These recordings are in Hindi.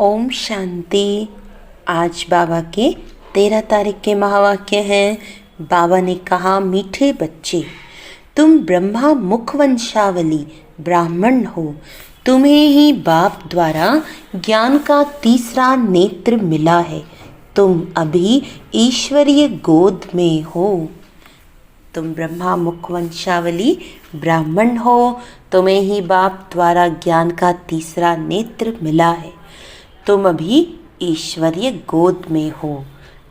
ओम शांति। आज बाबा के 13 तारीख के महावाक्य हैं। बाबा ने कहा, मीठे बच्चे, तुम ब्रह्मा मुखवंशावली ब्राह्मण हो। तुम्हें ही बाप द्वारा ज्ञान का तीसरा नेत्र मिला है। तुम अभी ईश्वरीय गोद में हो। तुम ब्रह्मा मुखवंशावली ब्राह्मण हो। तुम्हें ही बाप द्वारा ज्ञान का तीसरा नेत्र मिला है। तुम अभी ईश्वरीय गोद में हो।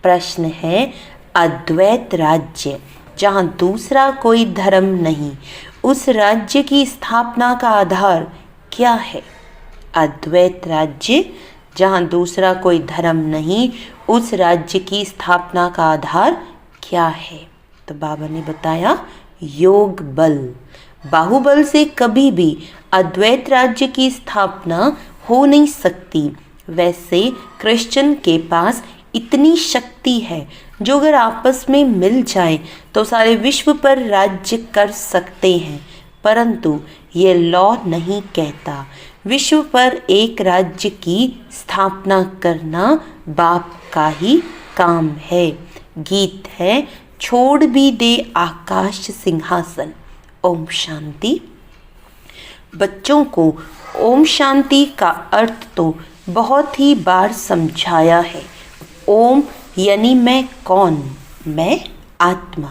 प्रश्न है, अद्वैत राज्य जहाँ दूसरा कोई धर्म नहीं, उस राज्य की स्थापना का आधार क्या है? अद्वैत राज्य जहाँ दूसरा कोई धर्म नहीं, उस राज्य की स्थापना का आधार क्या है? तो बाबा ने बताया, योग बल। बाहुबल से कभी भी अद्वैत राज्य की स्थापना हो नहीं सकती। वैसे क्रिश्चियन के पास इतनी शक्ति है जो अगर आपस में मिल जाए तो सारे विश्व पर राज्य कर सकते हैं, परंतु ये लॉ नहीं कहता। विश्व पर एक राज्य की स्थापना करना बाप का ही काम है। गीत है, छोड़ भी दे आकाश सिंहासन। ओम शांति। बच्चों को ओम शांति का अर्थ तो बहुत ही बार समझाया है। ओम यानी मैं कौन? मैं आत्मा।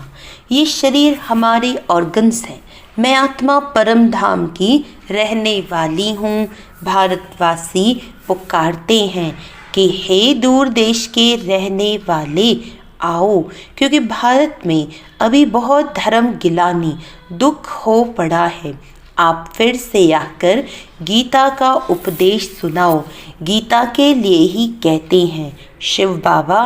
ये शरीर हमारे ऑर्गन्स हैं। मैं आत्मा परम धाम की रहने वाली हूँ। भारतवासी पुकारते हैं कि हे दूर देश के रहने वाले आओ, क्योंकि भारत में अभी बहुत धर्म गिलानी दुख हो पड़ा है। आप फिर से आकर गीता का उपदेश सुनाओ। गीता के लिए ही कहते हैं शिव बाबा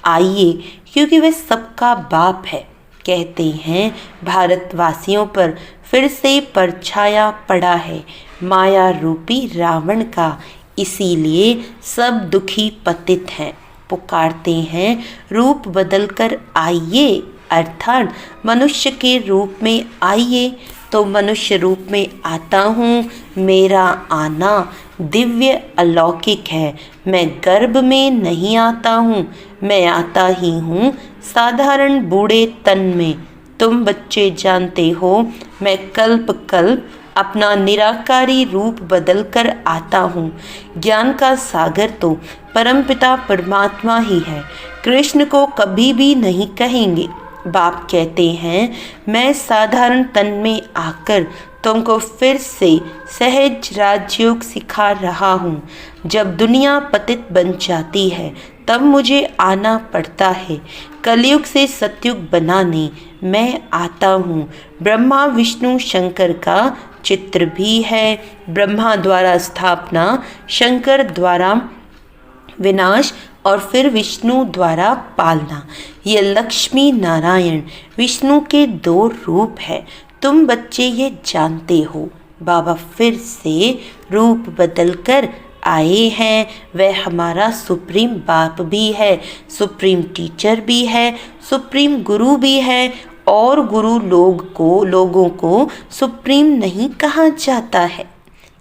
आइए, क्योंकि वे सबका बाप है। कहते हैं भारतवासियों पर फिर से परछाया पड़ा है माया रूपी रावण का, इसीलिए सब दुखी पतित हैं। पुकारते हैं रूप बदलकर आइए, अर्थात मनुष्य के रूप में आइए। तो मनुष्य रूप में आता हूँ। मेरा आना दिव्य अलौकिक है। मैं गर्भ में नहीं आता हूँ, मैं आता ही हूँ साधारण बूढ़े तन में। तुम बच्चे जानते हो मैं कल्प कल्प अपना निराकारी रूप बदलकर आता हूँ। ज्ञान का सागर तो परमपिता परमात्मा ही है। कृष्ण को कभी भी नहीं कहेंगे। बाप कहते हैं, मैं साधारण तन में आकर तुमको फिर से सहज राजयोग सिखा रहा हूँ। जब दुनिया पतित बन जाती है तब मुझे आना पड़ता है। कलयुग से सतयुग बनाने मैं आता हूँ। ब्रह्मा विष्णु शंकर का चित्र भी है। ब्रह्मा द्वारा स्थापना, शंकर द्वारा विनाश और फिर विष्णु द्वारा पालना। ये लक्ष्मी नारायण विष्णु के दो रूप है। तुम बच्चे ये जानते हो। बाबा फिर से रूप बदलकर आए हैं। वह हमारा सुप्रीम बाप भी है, सुप्रीम टीचर भी है, सुप्रीम गुरु भी है। और गुरु लोगों को सुप्रीम नहीं कहा जाता है।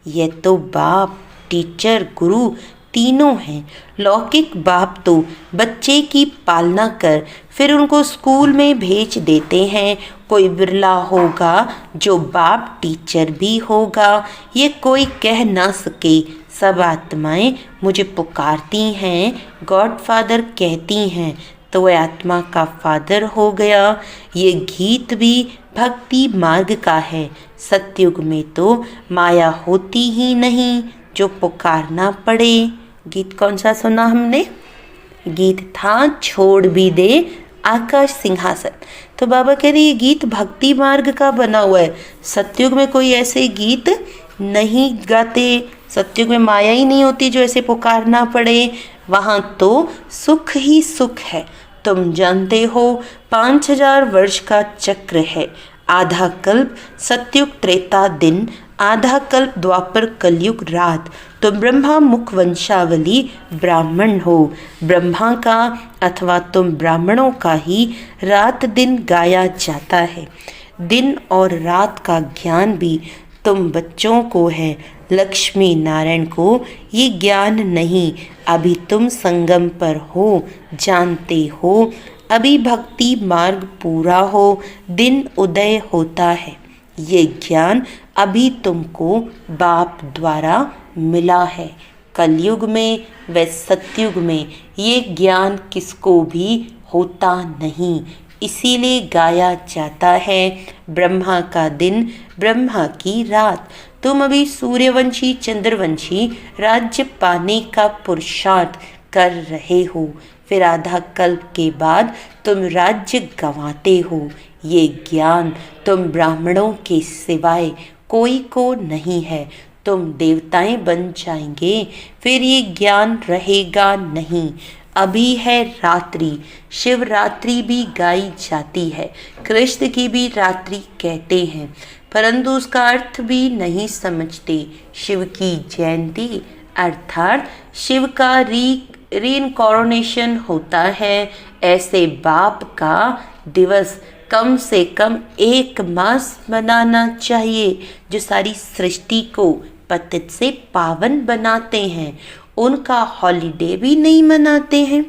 यह तो बाप, टीचर, गुरु तीनों हैं। लौकिक बाप तो बच्चे की पालना कर फिर उनको स्कूल में भेज देते हैं। कोई बिरला होगा जो बाप टीचर भी होगा। ये कोई कह ना सके। सब आत्माएं मुझे पुकारती हैं, गॉड फादर कहती हैं, तो वह आत्मा का फादर हो गया। ये गीत भी भक्ति मार्ग का है। सतयुग में तो माया होती ही नहीं जो पुकारना पड़े। गीत कौन सा सुना हमने? गीत था, छोड़ भी दे आकाश सिंहासन। तो बाबा कह रहे ये गीत भक्ति मार्ग का बना हुआ है। सतयुग में कोई ऐसे गीत नहीं गाते। सतयुग में माया ही नहीं होती जो ऐसे पुकारना पड़े। वहाँ तो सुख ही सुख है। तुम जानते हो 5000 वर्ष का चक्र है। आधा कल्प सतयुग त्रेता दिन, आधा कल्प द्वापर कलयुग रात। तो ब्रह्मा मुख वंशावली ब्राह्मण हो। ब्रह्मा का अथवा तुम ब्राह्मणों का ही रात दिन गाया जाता है। दिन और रात का ज्ञान भी तुम बच्चों को है, लक्ष्मी नारायण को ये ज्ञान नहीं। अभी तुम संगम पर हो, जानते हो, अभी भक्ति मार्ग पूरा हो, दिन उदय होता है। ये ज्ञान अभी तुमको बाप द्वारा मिला है। कलयुग में व सतयुग में ये ज्ञान किसको भी होता नहीं। इसीलिए गाया जाता है, ब्रह्मा का दिन, ब्रह्मा की रात। तुम अभी सूर्यवंशी चंद्रवंशी राज्य पाने का पुरुषार्थ कर रहे हो, फिर आधा कल्प के बाद तुम राज्य गंवाते हो। ये ज्ञान तुम ब्राह्मणों के सिवाय कोई को नहीं है। तुम देवताएं बन जाएंगे, फिर ये ज्ञान रहेगा नहीं। अभी है रात्रि, शिवरात्रि भी गाई जाती है, कृष्ण की भी रात्रि कहते हैं, परंतु उसका अर्थ भी नहीं समझते। शिव की जयंती अर्थात शिव का रीइंकार्नेशन होता है। ऐसे बाप का दिवस कम से कम 1 मास मनाना चाहिए। जो सारी सृष्टि को पतित से पावन बनाते हैं, उनका हॉलीडे भी नहीं मनाते हैं।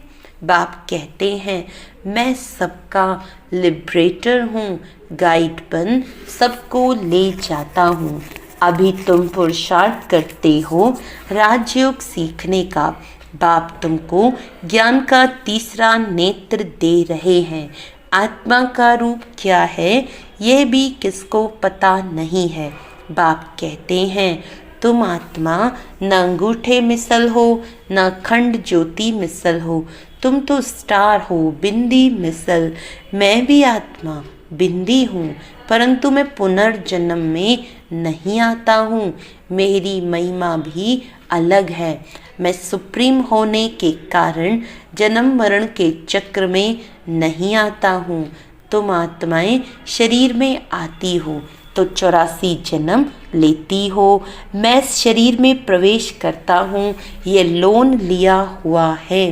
बाप कहते हैं, मैं सबका लिबरेटर हूँ, गाइड बन सबको ले जाता हूँ। अभी तुम पुरुषार्थ करते हो राजयोग सीखने का। बाप तुमको ज्ञान का तीसरा नेत्र दे रहे हैं। आत्मा का रूप क्या है, यह भी किसको पता नहीं है। बाप कहते हैं, तुम आत्मा न अंगूठे मिसल हो, न खंड ज्योति मिसल हो। तुम तो स्टार हो, बिंदी मिसल। मैं भी आत्मा बिंदी हूँ, परंतु मैं पुनर्जन्म में नहीं आता हूँ। मेरी महिमा भी अलग है। मैं सुप्रीम होने के कारण जन्म मरण के चक्र में नहीं आता हूँ। तुम आत्माएं शरीर में आती हो तो 84 जन्म लेती हो। मैं शरीर में प्रवेश करता हूँ, ये लोन लिया हुआ है।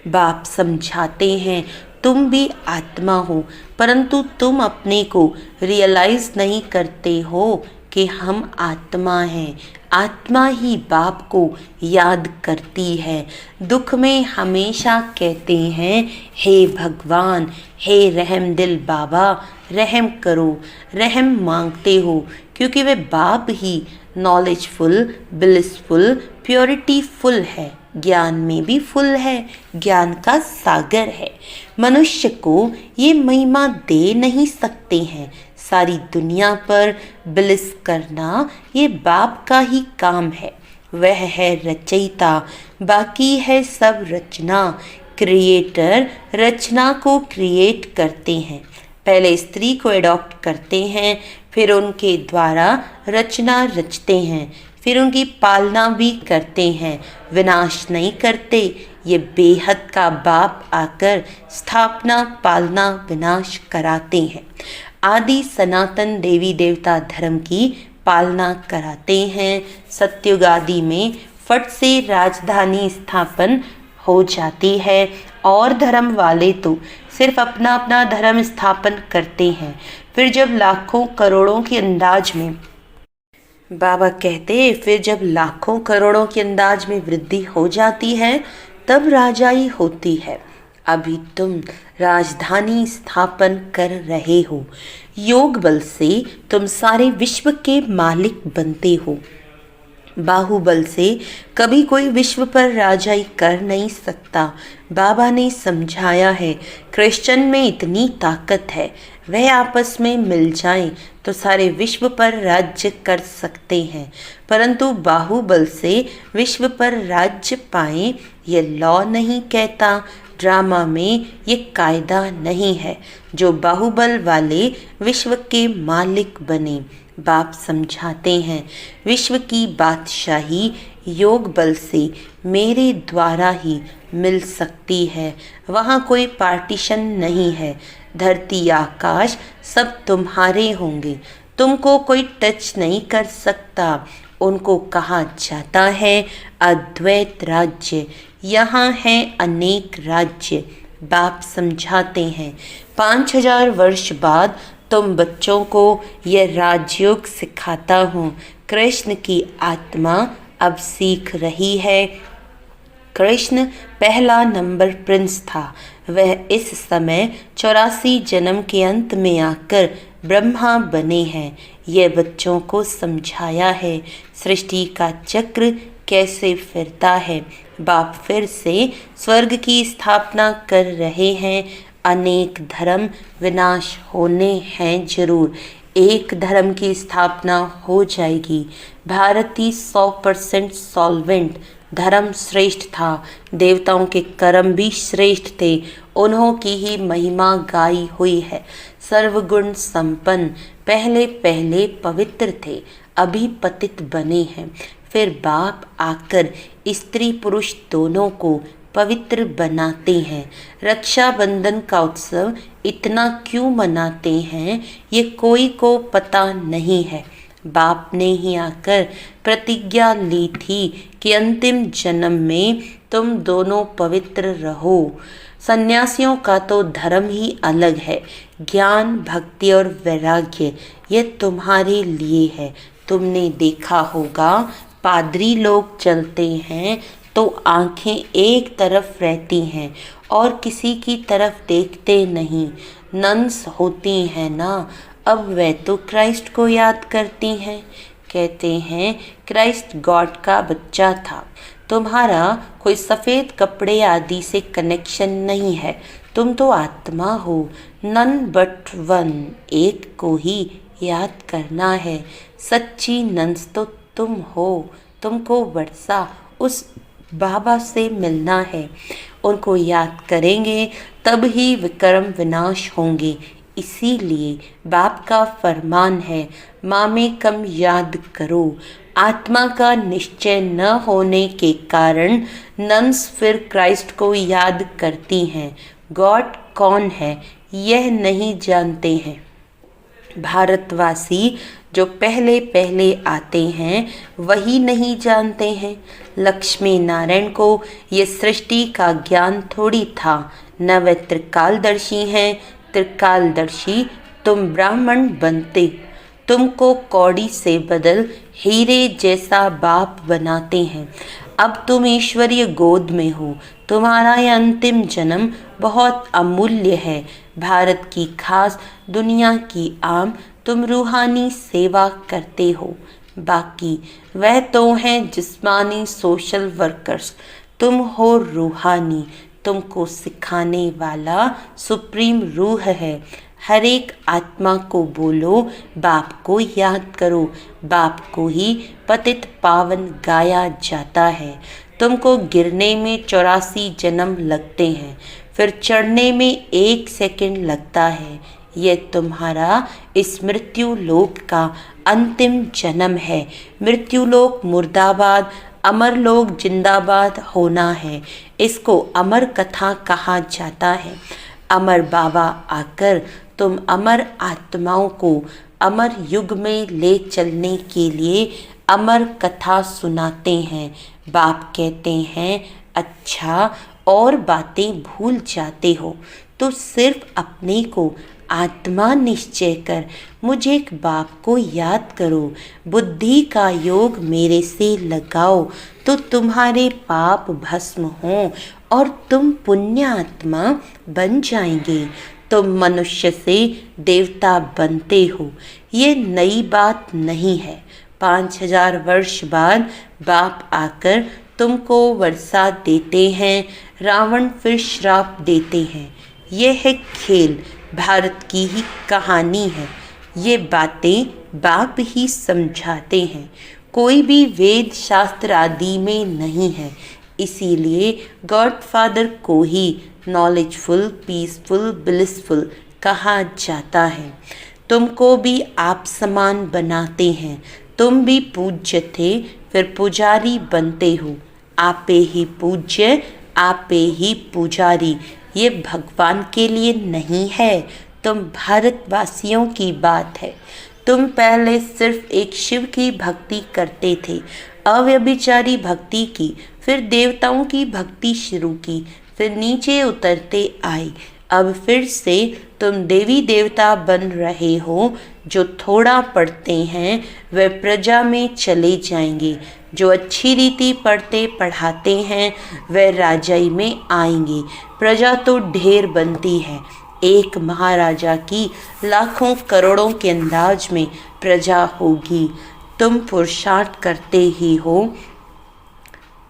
बाप समझाते हैं, तुम भी आत्मा हो, परंतु तुम अपने को रियलाइज नहीं करते हो कि हम आत्मा हैं। आत्मा ही बाप को याद करती है। दुख में हमेशा कहते हैं, हे भगवान, हे रहम दिल बाबा, रहम करो। रहम मांगते हो क्योंकि वे बाप ही नॉलेजफुल, ब्लिसफुल, प्योरिटी फुल है, ज्ञान में भी फुल है, ज्ञान का सागर है। मनुष्य को ये महिमा दे नहीं सकते हैं। सारी दुनिया पर ब्लिस करना ये बाप का ही काम है। वह है रचयिता, बाकी है सब रचना। क्रिएटर रचना को क्रिएट करते हैं। पहले स्त्री को एडॉप्ट करते हैं, फिर उनके द्वारा रचना रचते हैं, फिर उनकी पालना भी करते हैं, विनाश नहीं करते। ये बेहद का बाप आकर स्थापना, पालना, विनाश कराते हैं। आदि सनातन देवी देवता धर्म की पालना कराते हैं। सत्युग आदि में फट से राजधानी स्थापन हो जाती है और धर्म वाले तो सिर्फ अपना अपना धर्म स्थापन करते हैं। फिर जब लाखों करोड़ों के अंदाज में, बाबा कहते, फिर जब लाखों करोड़ों के अंदाज में वृद्धि हो जाती है तब राजाई होती है। अभी तुम राजधानी स्थापन कर रहे हो। योग बल से तुम सारे विश्व के मालिक बनते हो। बाहुबल से कभी कोई विश्व पर राजाई कर नहीं सकता। बाबा ने समझाया है, क्रिश्चियन में इतनी ताकत है, वह आपस में मिल जाएं तो सारे विश्व पर राज्य कर सकते हैं, परंतु बाहुबल से विश्व पर राज्य पाएं ये लॉ नहीं कहता। ड्रामा में ये कायदा नहीं है जो बाहुबल वाले विश्व के मालिक बने। बाप समझाते हैं, विश्व की बादशाही योग बल से मेरे द्वारा ही मिल सकती है। वहाँ कोई पार्टीशन नहीं है। धरती आकाश सब तुम्हारे होंगे, तुमको कोई टच नहीं कर सकता। उनको कहा जाता है अद्वैत राज्य, यहाँ है अनेक राज्य। बाप समझाते हैं, 5000 वर्ष बाद तुम बच्चों को यह राजयोग सिखाता हूँ। कृष्ण की आत्मा अब सीख रही है। कृष्ण पहला नंबर प्रिंस था। वह इस समय 84 जन्म के अंत में आकर ब्रह्मा बने हैं। यह बच्चों को समझाया है सृष्टि का चक्र कैसे फिरता है। बाप फिर से स्वर्ग की स्थापना कर रहे हैं। अनेक धर्म विनाश होने हैं जरूर, एक धर्म की स्थापना हो जाएगी। भारतीय 100% सॉल्वेंट धर्म श्रेष्ठ था। देवताओं के कर्म भी श्रेष्ठ थे, उन्हों की ही महिमा गाई हुई है। सर्वगुण संपन्न पहले पहले पवित्र थे, अभी पतित बने हैं। फिर बाप आकर स्त्री पुरुष दोनों को पवित्र बनाते हैं। रक्षाबंधन का उत्सव इतना क्यों मनाते हैं, ये कोई को पता नहीं है। बाप ने ही आकर प्रतिज्ञा ली थी कि अंतिम जन्म में तुम दोनों पवित्र रहो। सन्यासियों का तो धर्म ही अलग है। ज्ञान, भक्ति और वैराग्य ये तुम्हारे लिए है। तुमने देखा होगा पादरी लोग चलते हैं तो आंखें एक तरफ रहती हैं और किसी की तरफ देखते नहीं। नन्स होती हैं ना, अब वे तो क्राइस्ट को याद करती हैं। कहते हैं क्राइस्ट गॉड का बच्चा था। तुम्हारा कोई सफ़ेद कपड़े आदि से कनेक्शन नहीं है। तुम तो आत्मा हो, नन बट वन, एक को ही याद करना है। सच्ची नन्स तो तुम हो। तुमको वर्षा उस बाबा से मिलना है। उनको याद करेंगे तब ही विक्रम विनाश होंगे। इसीलिए बाप का फरमान है, माँ में कम याद करो। आत्मा का निश्चय न होने के कारण नन्स फिर क्राइस्ट को याद करती हैं। गॉड कौन है यह नहीं जानते हैं। भारतवासी जो पहले पहले आते हैं वही नहीं जानते हैं। लक्ष्मी नारायण को ये सृष्टि का ज्ञान थोड़ी था, न वे त्रिकालदर्शी हैं। त्रिकालदर्शी तुम ब्राह्मण बनते, तुमको कौड़ी से बदल हीरे जैसा बाप बनाते हैं। अब तुम ईश्वरीय गोद में हो। तुम्हारा यह अंतिम जन्म बहुत अमूल्य है। भारत की खास, दुनिया की आम, तुम रूहानी सेवा करते हो। बाकी वह तो हैं जिस्मानी सोशल वर्कर्स, तुम हो रूहानी। तुमको सिखाने वाला सुप्रीम रूह है। हर एक आत्मा को बोलो बाप को याद करो। बाप को ही पतित पावन गाया जाता है। तुमको गिरने में 84 जन्म लगते हैं, फिर चढ़ने में 1 सेकंड लगता है। यह तुम्हारा इस मृत्यु लोक का अंतिम जन्म है। मृत्यु लोक मुर्दाबाद, अमर लोक जिंदाबाद होना है। इसको अमर कथा कहा जाता है। अमर बाबा आकर तुम अमर आत्माओं को अमर युग में ले चलने के लिए अमर कथा सुनाते हैं। बाप कहते हैं अच्छा और बातें भूल जाते हो तो सिर्फ अपने को आत्मा निश्चय कर मुझे एक बाप को याद करो। बुद्धि का योग मेरे से लगाओ तो तुम्हारे पाप भस्म हों और तुम पुण्य आत्मा बन जाएंगे। तुम मनुष्य से देवता बनते हो, ये नई बात नहीं है। 5000 वर्ष बाद बाप आकर तुमको वर्षा देते हैं, रावण फिर श्राप देते हैं। यह है खेल, भारत की ही कहानी है। ये बातें बाप ही समझाते हैं, कोई भी वेद शास्त्र आदि में नहीं है। इसीलिए गॉड फादर को ही नॉलेजफुल, पीसफुल, ब्लिसफुल कहा जाता है। तुमको भी आप समान बनाते हैं। तुम भी पूज्य थे, फिर पुजारी बनते हो। आपे ही पूज्य, आपे ही पुजारी। ये भगवान के लिए नहीं है, तुम भारतवासियों की बात है। तुम पहले सिर्फ एक शिव की भक्ति करते थे, अव्यभिचारी भक्ति की, फिर देवताओं की भक्ति शुरू की, फिर नीचे उतरते आए। अब फिर से तुम देवी देवता बन रहे हो। जो थोड़ा पढ़ते हैं वे प्रजा में चले जाएंगे, जो अच्छी रीति पढ़ते पढ़ाते हैं वे राजाई में आएंगे। प्रजा तो ढेर बनती है, एक महाराजा की लाखों करोड़ों के अंदाज में प्रजा होगी। तुम पुरुषार्थ करते ही हो।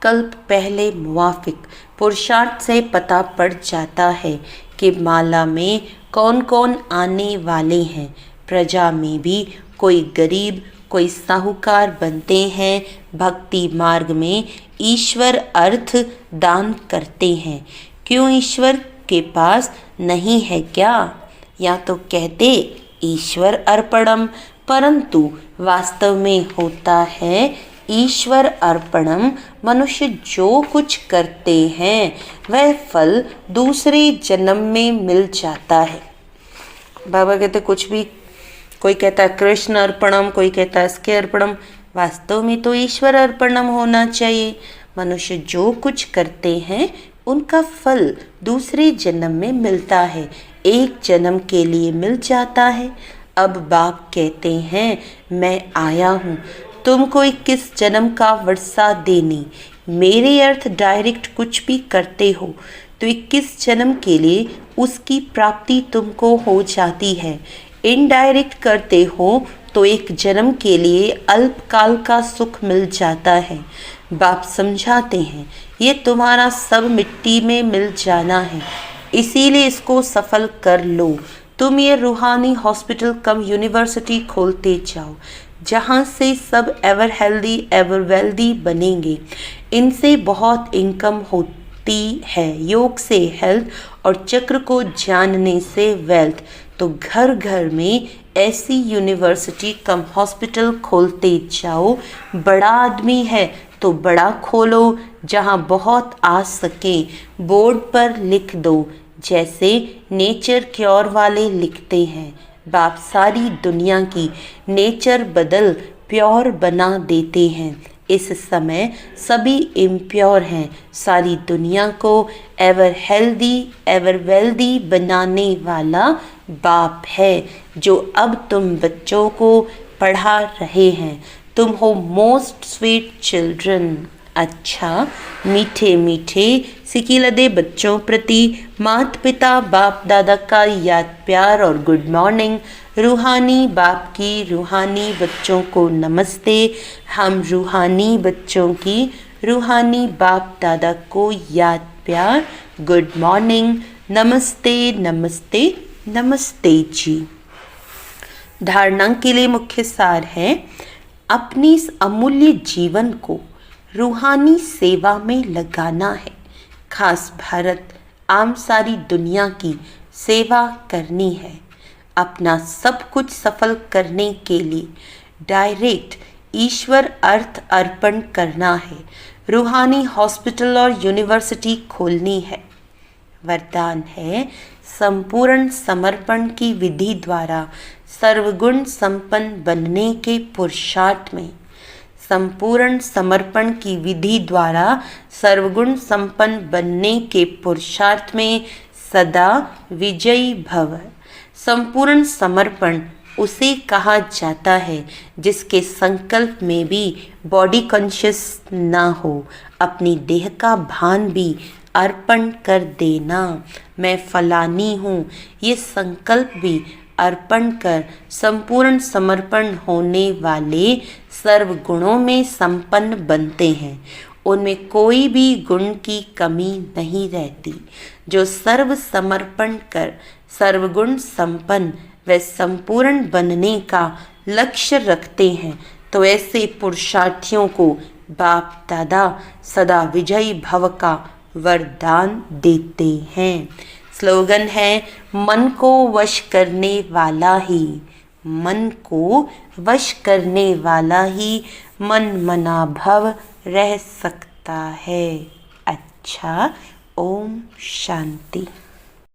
कल्प पहले मुवाफिक पुरुषार्थ से पता पड़ जाता है कि माला में कौन कौन आने वाले हैं। प्रजा में भी कोई गरीब कोई साहूकार बनते हैं। भक्ति मार्ग में ईश्वर अर्थ दान करते हैं। क्यों ईश्वर के पास नहीं है क्या? या तो कहते ईश्वर अर्पणम, परंतु वास्तव में होता है ईश्वर अर्पणम। मनुष्य जो कुछ करते हैं वह फल दूसरे जन्म में मिल जाता है। बाबा कहते कुछ भी, कोई कहता है कृष्ण अर्पणम, कोई कहता है इसके अर्पणम, वास्तव में तो ईश्वर अर्पणम होना चाहिए। मनुष्य जो कुछ करते हैं उनका फल दूसरे जन्म में मिलता है, एक जन्म के लिए मिल जाता है। अब बाप कहते हैं मैं आया हूँ तुमको 21 जन्म का वर्षा देने। मेरे अर्थ डायरेक्ट कुछ भी करते हो तो 21 जन्म के लिए उसकी प्राप्ति तुमको हो जाती है। इनडायरेक्ट करते हो तो एक जन्म के लिए अल्पकाल का सुख मिल जाता है। बाप समझाते हैं ये तुम्हारा सब मिट्टी में मिल जाना है, इसीलिए इसको सफल कर लो। तुम ये रूहानी हॉस्पिटल कम यूनिवर्सिटी खोलते जाओ, जहाँ से सब एवर हेल्दी एवर वेल्दी बनेंगे। इनसे बहुत इनकम होती है, योग से हेल्थ और चक्र को जानने से वेल्थ। तो घर घर में ऐसी यूनिवर्सिटी कम हॉस्पिटल खोलते जाओ। बड़ा आदमी है तो बड़ा खोलो, जहाँ बहुत आ सके। बोर्ड पर लिख दो, जैसे नेचर क्योर वाले लिखते हैं। बाप सारी दुनिया की नेचर बदल प्योर बना देते हैं। इस समय सभी इम्प्योर हैं। सारी दुनिया को एवर हेल्दी एवर वेल्दी बनाने वाला बाप है, जो अब तुम बच्चों को पढ़ा रहे हैं। तुम हो मोस्ट स्वीट चिल्ड्रन। अच्छा मीठे मीठे सिकिलदे बच्चों प्रति माता पिता बाप दादा का याद प्यार और गुड मॉर्निंग। रूहानी बाप की रूहानी बच्चों को नमस्ते। हम रूहानी बच्चों की रूहानी बाप दादा को याद प्यार गुड मॉर्निंग। नमस्ते नमस्ते नमस्ते जी। धारणा के लिए मुख्य सार है अपनी इस अमूल्य जीवन को रूहानी सेवा में लगाना है। खास भारत आम सारी दुनिया की सेवा करनी है। अपना सब कुछ सफल करने के लिए डायरेक्ट ईश्वर अर्थ अर्पण करना है। रूहानी हॉस्पिटल और यूनिवर्सिटी खोलनी है। वरदान है संपूर्ण समर्पण की विधि द्वारा सर्वगुण संपन्न बनने के पुरुषार्थ में। संपूर्ण समर्पण की विधि द्वारा सर्वगुण संपन्न बनने के पुरुषार्थ में सदा विजयी भव। संपूर्ण समर्पण उसे कहा जाता है जिसके संकल्प में भी बॉडी कॉन्शियस ना हो। अपनी देह का भान भी अर्पण कर देना। मैं फलानी हूँ, ये संकल्प भी अर्पण कर संपूर्ण समर्पण होने वाले सर्व गुणों में संपन्न बनते हैं। उनमें कोई भी गुण की कमी नहीं रहती। जो सर्व समर्पण कर सर्वगुण संपन्न व संपूर्ण बनने का लक्ष्य रखते हैं, तो ऐसे पुरुषार्थियों को बाप दादा सदा विजयी भव का वरदान देते हैं। स्लोगन है मन को वश करने वाला ही, मन को वश करने वाला ही मन मना भव रह सकता है। अच्छा, ओम शांति।